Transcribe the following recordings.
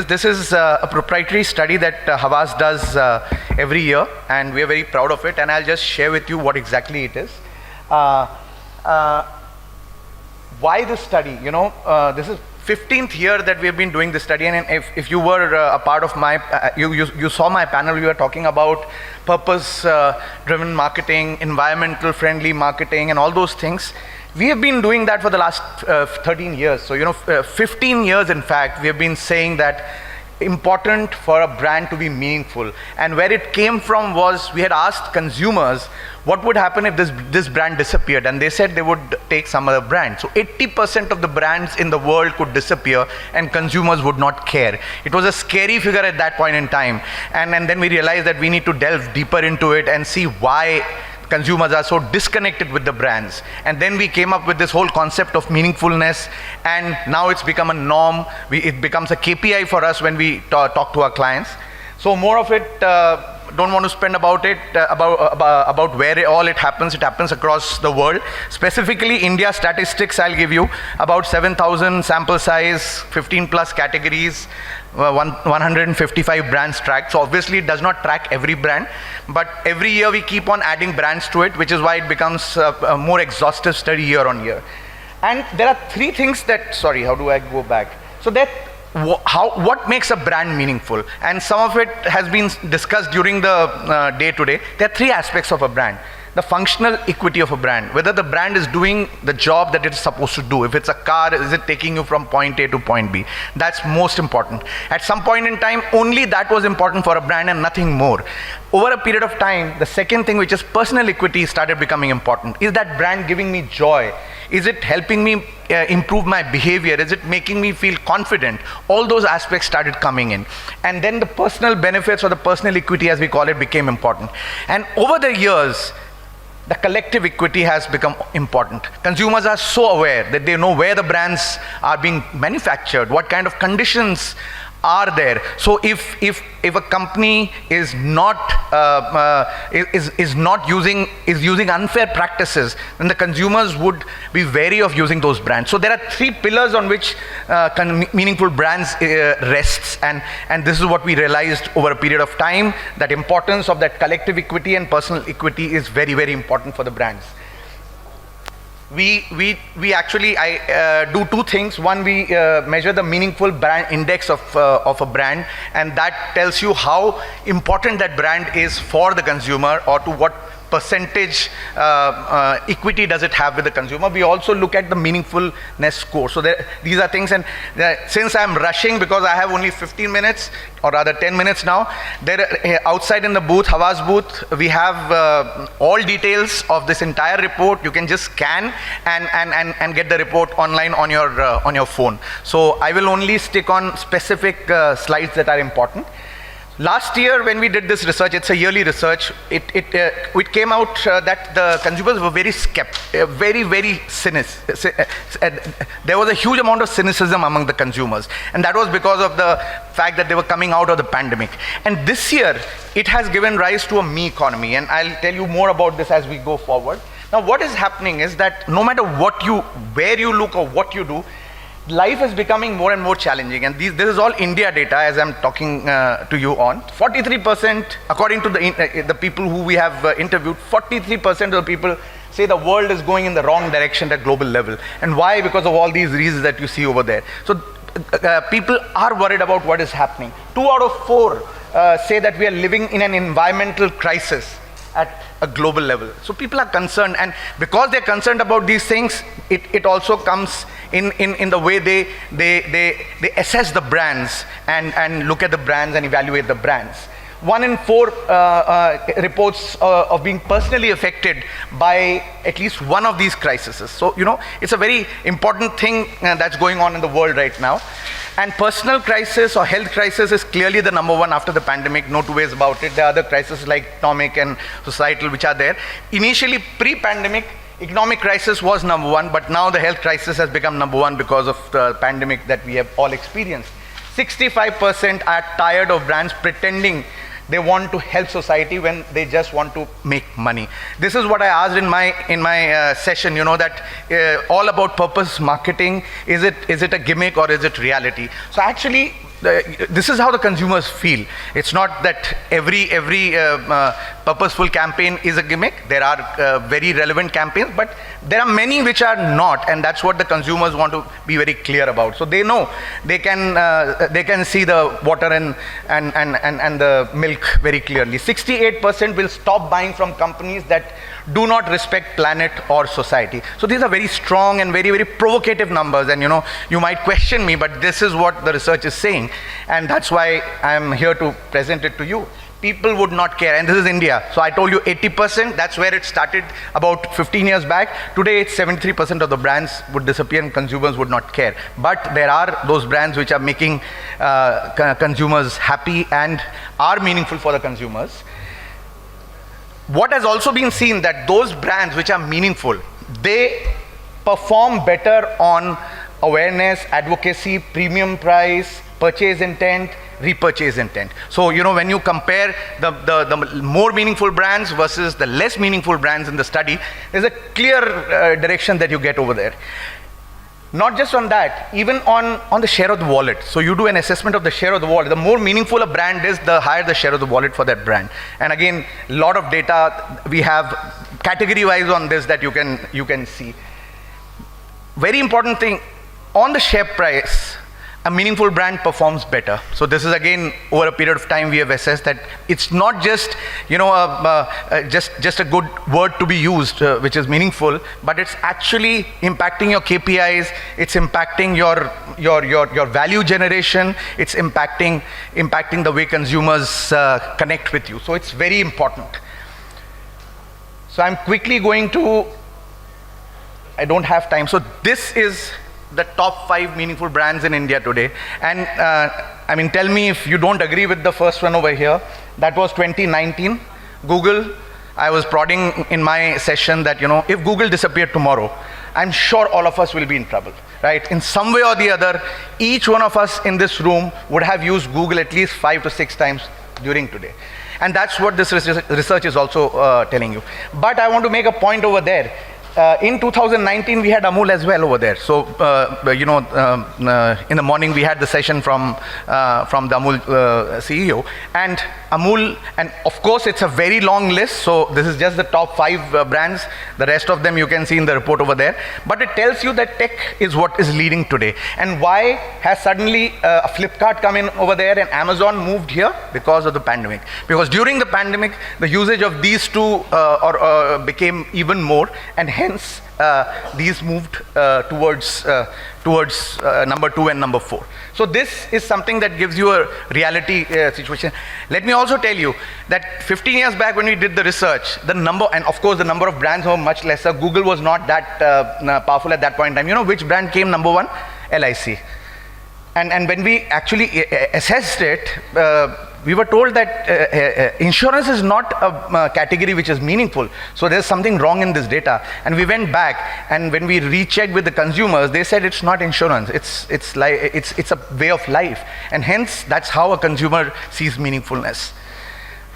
this is a proprietary study that Havas does every year, and we are very proud of it. And I'll just share with you what exactly it is. Why this study? You know, this is 15th year that we have been doing this study, and if you were a part of my, you saw my panel, we were talking about purpose-driven marketing, environmental friendly marketing, and all those things. We have been doing that for the last 13 years. So, you know, 15 years, in fact, we have been saying that important for a brand to be meaningful. And where it came from was, we had asked consumers what would happen if this brand disappeared, and they said they would take some other brand. So 80% of the brands in the world could disappear and consumers would not care. It was a scary figure at that point in time. And then we realized that we need to delve deeper into it and see why consumers are so disconnected with the brands. And then we came up with this whole concept of meaningfulness, and now it's become a norm. It becomes a KPI for us when we talk to our clients. So more of it, don't want to spend about where all it happens. It happens across the world. Specifically India statistics I'll give you, about 7,000 sample size, 15 plus categories, 155 brands tracked. So obviously it does not track every brand, but every year we keep on adding brands to it, which is why it becomes a more exhaustive study year on year. And there are three things that, sorry, how do I go back? So that, what makes a brand meaningful? And some of it has been discussed during the day today. There are three aspects of a brand. The functional equity of a brand, whether the brand is doing the job that it's supposed to do. If it's a car, is it taking you from point A to point B? That's most important. At some point in time, only that was important for a brand and nothing more. Over a period of time, the second thing, which is personal equity, started becoming important. Is that brand giving me joy? Is it helping me improve my behavior? Is it making me feel confident? All those aspects started coming in. And then the personal benefits, or the personal equity as we call it, became important. And over the years, the collective equity has become important. Consumers are so aware that they know where the brands are being manufactured, what kind of conditions are there. So if a company is not using unfair practices, then the consumers would be wary of using those brands. So there are three pillars on which meaningful brands rests, and this is what we realized over a period of time, that importance of that collective equity and personal equity is very, very important for the brands. We actually do two things. One, we measure the meaningful brand index of a brand, and that tells you how important that brand is for the consumer, or to what percentage equity does it have with the consumer. We also look at the meaningfulness score. So these are things, and since I'm rushing because I have only 15 minutes, or rather 10 minutes now, outside in the booth, Havas booth, we have all details of this entire report. You can just scan and get the report online on your phone. So I will only stick on specific slides that are important. Last year, when we did this research, it's a yearly research, it came out that the consumers were very skeptical, very cynical. There was a huge amount of cynicism among the consumers, and that was because of the fact that they were coming out of the pandemic. And this year, it has given rise to a me-conomy, and I'll tell you more about this as we go forward. Now, what is happening is that no matter where you look or what you do, life is becoming more and more challenging, and this is all India data as I'm talking to you on. 43%, according to the people who we have interviewed, 43% of the people say the world is going in the wrong direction at global level. And why? Because of all these reasons that you see over there. So people are worried about what is happening. 2 out of 4 say that we are living in an environmental crisis at a global level. So people are concerned, and because they're concerned about these things, it also comes in the way they assess the brands and look at the brands and evaluate the brands. 1 in 4 reports of being personally affected by at least one of these crises. So, you know, it's a very important thing that's going on in the world right now. And personal crisis or health crisis is clearly the number one after the pandemic, no two ways about it. There are other crises like economic and societal which are there. Initially, pre-pandemic, economic crisis was number one, but now the health crisis has become number one because of the pandemic that we have all experienced. 65% are tired of brands pretending they want to help society when they just want to make money. This is what I asked in my session, you know, that all about purpose marketing, is it a gimmick or is it reality? So actually, this is how the consumers feel. It's not that every purposeful campaign is a gimmick. There are very relevant campaigns, but there are many which are not, and that's what the consumers want to be very clear about. So they know they can see the water and the milk very clearly. 68% will stop buying from companies that do not respect planet or society. So these are very strong and very, very provocative numbers, and you might question me, but this is what the research is saying, and that's why I'm here to present it to you. People would not care, and this is India. So I told you 80%, that's where it started about 15 years back. Today it's 73% of the brands would disappear and consumers would not care. But there are those brands which are making consumers happy and are meaningful for the consumers. What has also been seen that those brands which are meaningful, they perform better on awareness, advocacy, premium price, purchase intent, repurchase intent. So when you compare the more meaningful brands versus the less meaningful brands in the study, there's a clear direction that you get over there. Not just on that, even on the share of the wallet. So you do an assessment of the share of the wallet. The more meaningful a brand is, the higher the share of the wallet for that brand. And again, a lot of data we have category wise on this that you can see. Very important thing, on the share price, a meaningful brand performs better. So this is again over a period of time we have assessed that it's not just just a good word to be used which is meaningful, but it's actually impacting your KPIs, it's impacting your value generation, it's impacting the way consumers connect with you. So it's very important. So I'm quickly going to, I don't have time. So this is the top 5 meaningful brands in India today. And tell me if you don't agree with the first one over here. That was 2019. Google, I was prodding in my session that, if Google disappeared tomorrow, I'm sure all of us will be in trouble, right? In some way or the other, each one of us in this room would have used Google at least 5 to 6 times during today. And that's what this research is also telling you. But I want to make a point over there. In 2019, we had Amul as well over there. So, in the morning, we had the session from the Amul CEO. And Amul, and of course, it's a very long list. So, this is just the top 5 brands. The rest of them you can see in the report over there. But it tells you that tech is what is leading today. And why has suddenly a Flipkart come in over there and Amazon moved here? Because of the pandemic. Because during the pandemic, the usage of these two became even more, and hence these moved towards number 2 and number 4. So this is something that gives you a reality situation. Let me also tell you that 15 years back when we did the research, the number, and of course the number of brands were much lesser. Google was not that powerful at that point in time. You know which brand came number 1? LIC. And when we actually assessed it, we were told that insurance is not a category which is meaningful. So there's something wrong in this data. And we went back, and when we rechecked with the consumers, they said it's not insurance. It's a way of life, and hence that's how a consumer sees meaningfulness.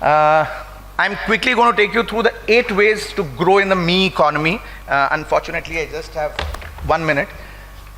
I'm quickly going to take you through the 8 ways to grow in the Me-conomy. Unfortunately, I just have 1 minute.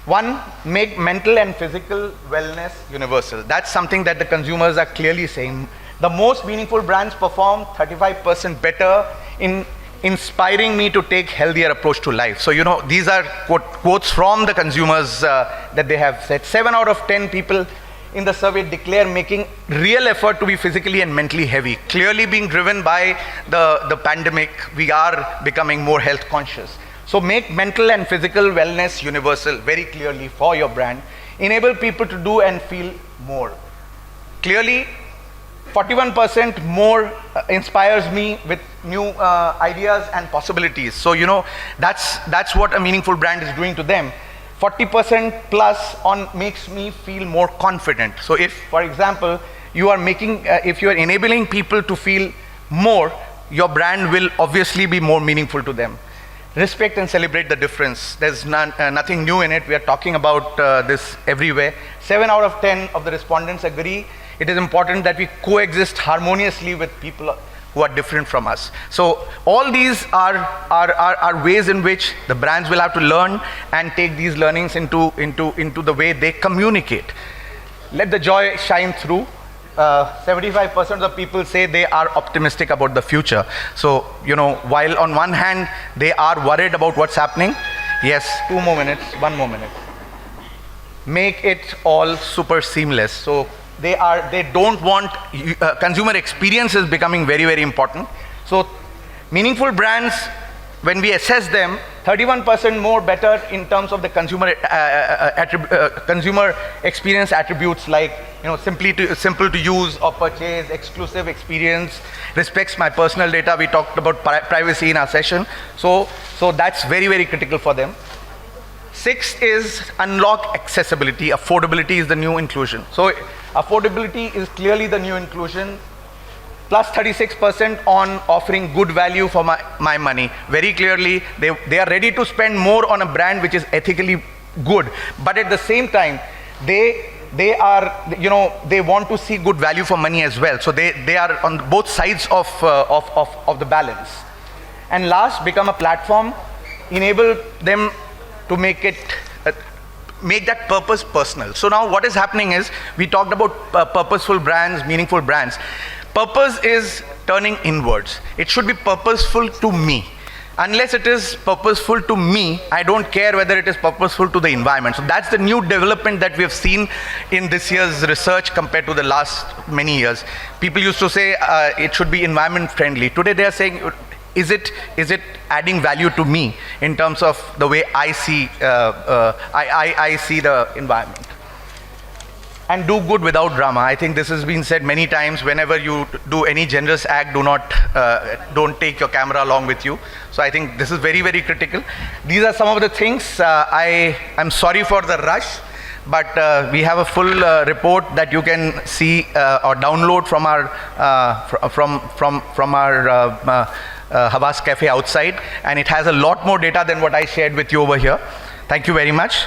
1, make mental and physical wellness universal. That's something that the consumers are clearly saying. The most meaningful brands perform 35% better in inspiring me to take healthier approach to life. So, these are quotes from the consumers that they have said. 7 out of 10 people in the survey declare making real effort to be physically and mentally heavy. Clearly being driven by the pandemic, we are becoming more health conscious. So make mental and physical wellness universal very clearly for your brand. Enable people to do and feel more. Clearly, 41% more inspires me with new ideas and possibilities. So, that's what a meaningful brand is doing to them. 40% plus on makes me feel more confident. So if, for example, you are if you are enabling people to feel more, your brand will obviously be more meaningful to them. Respect and celebrate the difference. There's nothing new in it. We are talking about this everywhere. 7 out of 10 of the respondents agree it is important that we coexist harmoniously with people who are different from us. So all these are ways in which the brands will have to learn and take these learnings into the way they communicate. let the joy shine through. 75% of the people say they are optimistic about the future. So, you know, while on one hand they are worried about what's happening, yes, 2 more minutes, 1 more minute. Make it all super seamless. So they don't want, consumer experience is becoming very, very important. So meaningful brands, when we assess them, 31% more better in terms of the consumer consumer experience attributes, like, you know, simple to use or purchase, exclusive experience, respects my personal data. We talked about privacy in our session. So that's very, very critical for them. 6 is unlock accessibility. Affordability is the new inclusion. So affordability is clearly the new inclusion. Plus 36% on offering good value for my money. Very clearly, they are ready to spend more on a brand which is ethically good, but at the same time, they are, you know, they want to see good value for money as well. So they are on both sides of the balance. And last, become a platform, enable them to make it make that purpose personal. So now what is happening is, we talked about purposeful brands, meaningful brands. Purpose is turning inwards. It should be purposeful to me. Unless it is purposeful to me, I don't care whether it is purposeful to the environment. So that's the new development that we have seen in this year's research compared to the last many years. People used to say it should be environment friendly. Today they are saying, is it adding value to me in terms of the way I see I see the environment? And do good without drama. I think this has been said many times. Whenever you do any generous act, don't take your camera along with you. So I think this is very, very critical. These are some of the things. I'm sorry for the rush, but we have a full report that you can see or download from our Havas Cafe outside, and it has a lot more data than what I shared with you over here. Thank you very much.